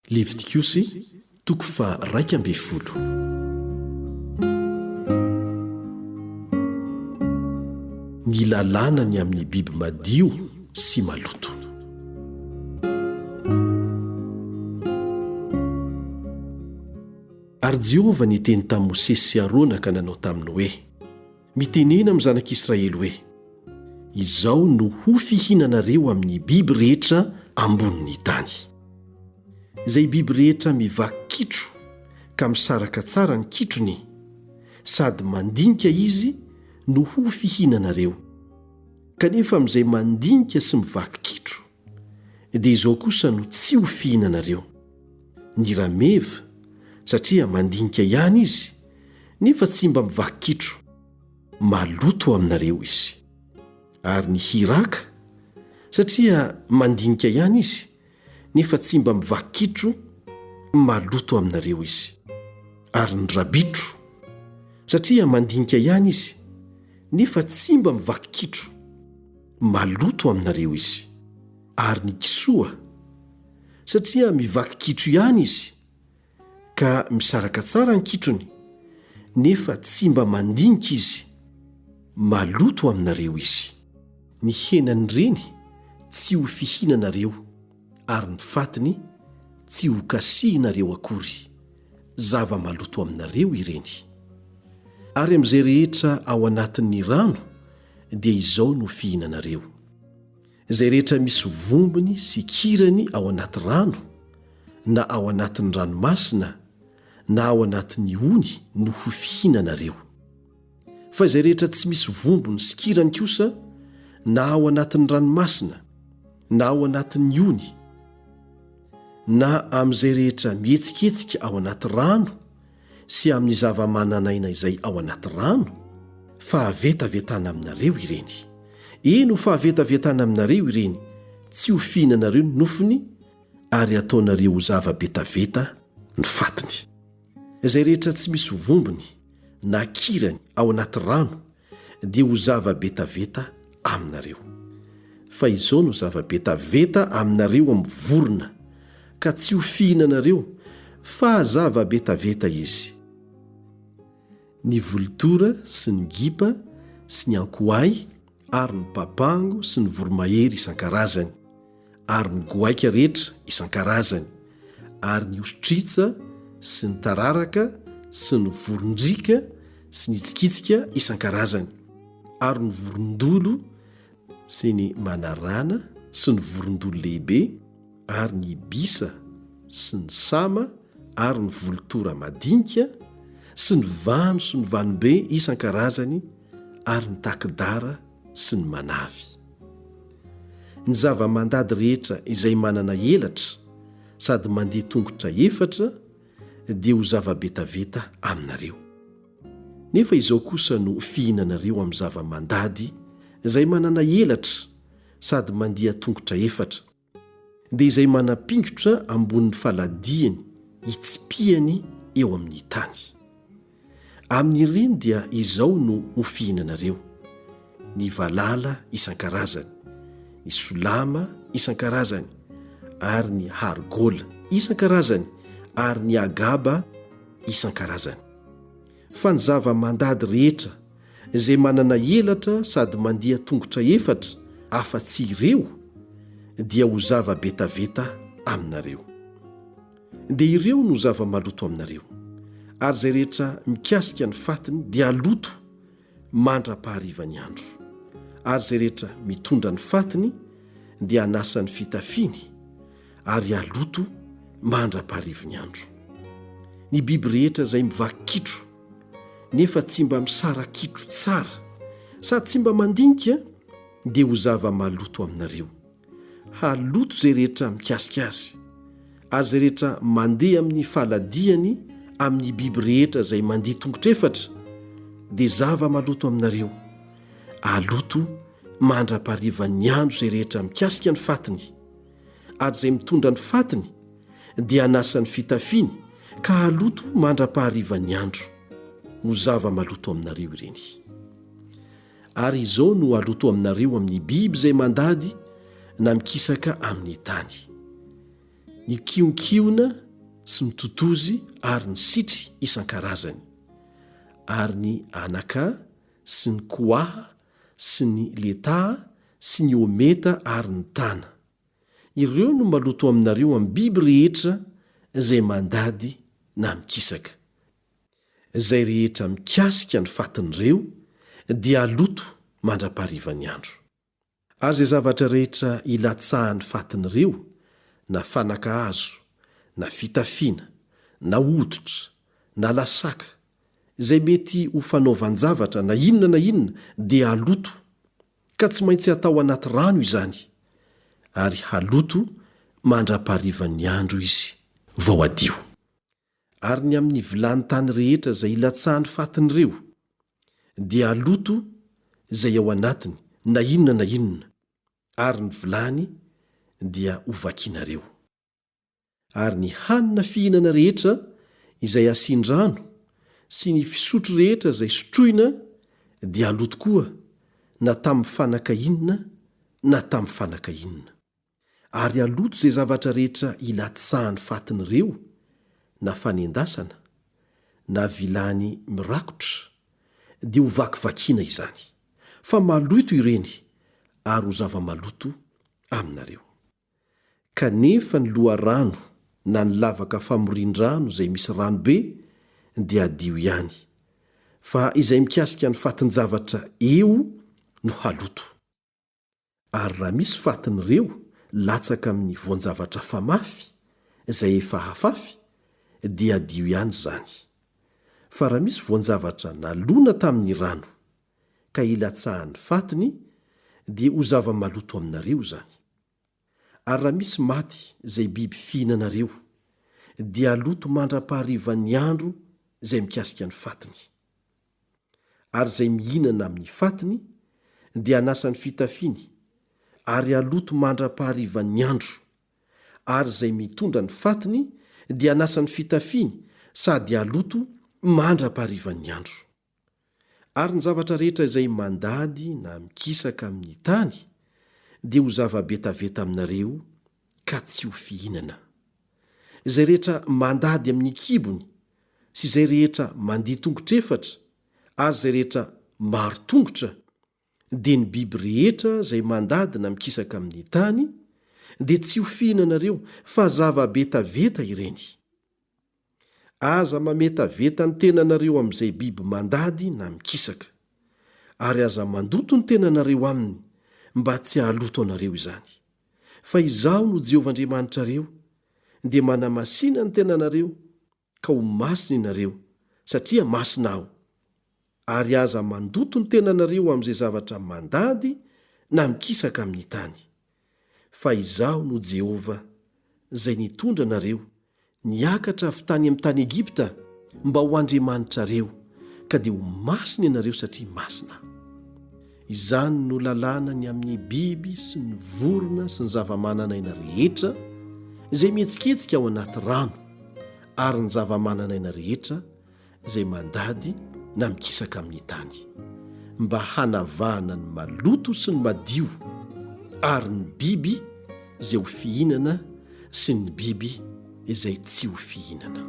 Levitikosy toko fa 12. Ny lalànany amin'ny biby madio sy maloto. Ary Jehovah niteny tamin'i Mosesy sy Arona ka nanao taminy hoe: mitenena amin'ny zanak'Israely hoe, izao no ho fihinanareo amin'ny biby rehetra ambonin'ny tany. Izay biby rehetra mivaky kitro ka misaraka tsara ny kitrony sady mandinika izy no ho fihinanareo. Kanefa amin'izay mandinika sy mivaky kitro dia izao kosa no tsy ho fihinanareo: ny rameva, satria mandinika ihany izy nefa tsy mba mivaky kitro, maloto aminareo izy. Ary ny hiraka, satria mandinika ihany izy nefa tsy mba mivaky kitro, maloto aminareo izy. Ary ny rabitro, satria mandinika ihany izy nefa tsy mba mivaky kitro, maloto aminareo izy. Ary ny kisoa, satria mivaky kitro ihany izy ka misaraka tsara ny kitrony nefa tsy mba mandinika izy, maloto aminareo izy. Ny henany reny tsy ho fihinanareo, ary ny fatiny tsy ho kasihinareo akory, zava-maloto aminareo ireny. Ary amin'izay rehetra ao anatin'ny rano dia izao no fihinanareo: izay rehetra misy vombony sy kirany ao anaty rano, na ao anatin'ny ranomasina, na ao anatin'ny ony no ho fihinanareo. Fa izay rehetra tsy misy vombony sy kirany kosa, na ao anatin'ny ranomasina, na ao anatin'ny ony, na amin'izay rehetra mihetsiketsika ao anaty rano sy amin'ny zava-mananaina izay ao anaty rano, fahavetavetana aminareo ireny. Eno fahavetavetana aminareo ireny, tsy ho fihinanareo ny nofony, ary ataonareo ho zava-betaveta ny fatiny. Izay rehetra tsy misy vombony na kirany ao anaty rano dia ho zava-betaveta aminareo. Fa izao no zava-betaveta aminareo amin'ny vorona, ka tsy ho fihinanareo, fa zava-betaveta izy. Ny volotora sy ny gipa sy ny ankoay, ary ny papango sy ny voromahery isan-karazany, ary ny goaika rehetra isan-karazany, ary ny ostrisa sy ny tararaka sy ny vorondrika sy ny tsikitsika isan-karazany, ary ny vorondolo sy ny manarana sy ny vorondolo lehibe, ary ny bisa sy ny sama, ary ny volotora madinika sy ny vano sy ny vanobe isan-karazany, ary ny takidara sy ny manavy. Ny zava-mandady rehetra izay manana elatra sady mandeha tongotra efatra dia ho zava-betaveta aminareo. Nefa izao kosa no fihinanareo amin'ny zava-mandady izay manana elatra sady mandeha tongotra efatra, dia izay manampingotra ambonin'ny faladiany itsipihany eo amin'ny tany. Amin'ireny dia izao no ho fihinanareo: ny valala isan-karazany, ny solama isan-karazany, ary ny hargola isan-karazany, ary ny agaba isan-karazany. Fa ny zava-mandady rehetra izay manana elatra sady mandeha tongotra efatra afa-tsy ireo dia ho zava-betaveta aminareo. Dia ireo no zava-maloto aminareo. Ary izay rehetra mikasika ny fatiny dia aloto mandra-pahariva ny andro. Ary izay rehetra mitondra ny fatiny dia anasany fitafiny, ary aloto mandra-pahariva ny andro. Ny biby rehetra izay mivaky kitro nefa tsy mba misara kitro tsara sady tsy mba mandinika dia ho zava-maloto aminareo. Haloto izay rehetra mikasika azy. Ary izay rehetra mandeha amin'ny faladiany amin'ny biby rehetra izay mandeha tongotra efatra dia zava-maloto aminareo. Aloto mandra-pahariva ny andro izay rehetra mikasika ny fatiny. Ary izay mitondra ny fatiny dia anasany fitafiny, ka aloto mandra-pahariva ny andro. Ho zava-maloto aminareo ireny. Ary izao no aloto aminareo amin'ny biby izay mandady na mikisaka amin'ny tany: ny kionkiona sy ny totozy ary ny sitry isan-karazany, ary ny anaka sy ny koaha sy ny letaha sy ny ometa ary ny tana. Ireo no maloto aminareo amin'ny biby rehetra izay mandady na mikisaka. Izay rehetra mikasika ny fatin'ireo dia aloto mandra-pahariva ny andro. Ary izay zavatra rehetra ilatsahan'ny fatin'ireo, na fanaka hazo, na fitafiana, na hoditra, na lasaka, izay mety ho fanaovan-javatra na inona dia aloto, ka tsy maintsy atao anaty rano izany, ary haloto mandra-pahariva ny andro izy vao adio. Ary ny amin'ny vilany tany rehetra izay ilatsahan'ny fatin'ireo dia aloto izay ao anatiny na inona, ary ny vilany dia hovakianareo. Ary ny hanina fihinana rehetra izay asin-drano sy ny fisotro rehetra izay sotroina dia aloto koa, na tamin'ny fanaka inona na tamin'ny fanaka inona. Ary aloto izay zavatra rehetra ilatsahan'ny fatin'ireo, na fanendasana, na vilany mirakotra, dia ho vakivakiana izany, fa maloto ireny ary ho zava-maloto aminareo. Kanefa ny loharano na ny lavaka famorin-drano izay misy ranobe dia adio ihany, fa izay mikasika ny fatin-javatra eo no haloto. Ary raha misy fatin'ireo latsaka amin'ny voan-javatra famafy izay efa hafafy, dia adio ihany izany. Fa raha misy voan-javatra nalona tamin'ny rano ka ilatsahan'ny fatiny, dia ho zava-maloto aminareo izany. Ary raha misy maty izay biby fihinanareo, dia aloto mandra-pahariva ny andro izay mikasika ny fatiny. Ary izay mihinana amin'ny fatiny dia hanasa ny fitafiny, ary aloto mandra-pahariva ny andro. Ary izay mitondra ny fatiny dia hanasa ny fitafiny, sady aloto mandra-pahariva ny andro. Ary ny zavatra rehetra izay mandady na mikisaka amin'ny tany dia ho zava-betaveta aminareo ka tsy ho fihinana. Izay rehetra mandady amin'ny kibony sy izay rehetra mandiha tongotra efatra ary izay rehetra maro tongotra, dia ny biby rehetra izay mandady na mikisaka amin'ny tany dia tsy ho fihinanareo, fa zava-betaveta ireny. Aza mametaveta ny tenanareo amin'izay biby mandady na mikisaka, ary aza mandoto ny tenanareo aminy mba tsy hahaloto anareo izany. Fa izaho no Jehovahandriamanitrareo, dia manamasina ny tenanareo ka ho masina ianareo, satria masina aho. Ary aza mandoto ny tenanareo amin'izay zavatra mandady na mikisaka amin'ny tany. Fa izaho no Jehova izay nitondra anareo niakatra avy tany amin'ny tany Egipta mba ho Andriamanitrareo, ka dia ho masina ianareo satria masina. Izany no lalàna ny amin'ny biby sy ny vorona sy ny zava-mananaina rehetra izay mihetsiketsika ao anaty rano, ary ny zava-mananaina rehetra izay mandady na mikisaka amin'ny tany, mba hanavahana ny maloto sy ny madio, ary ny biby izay ho fihinana sy ny biby izay tsy ho fihinana.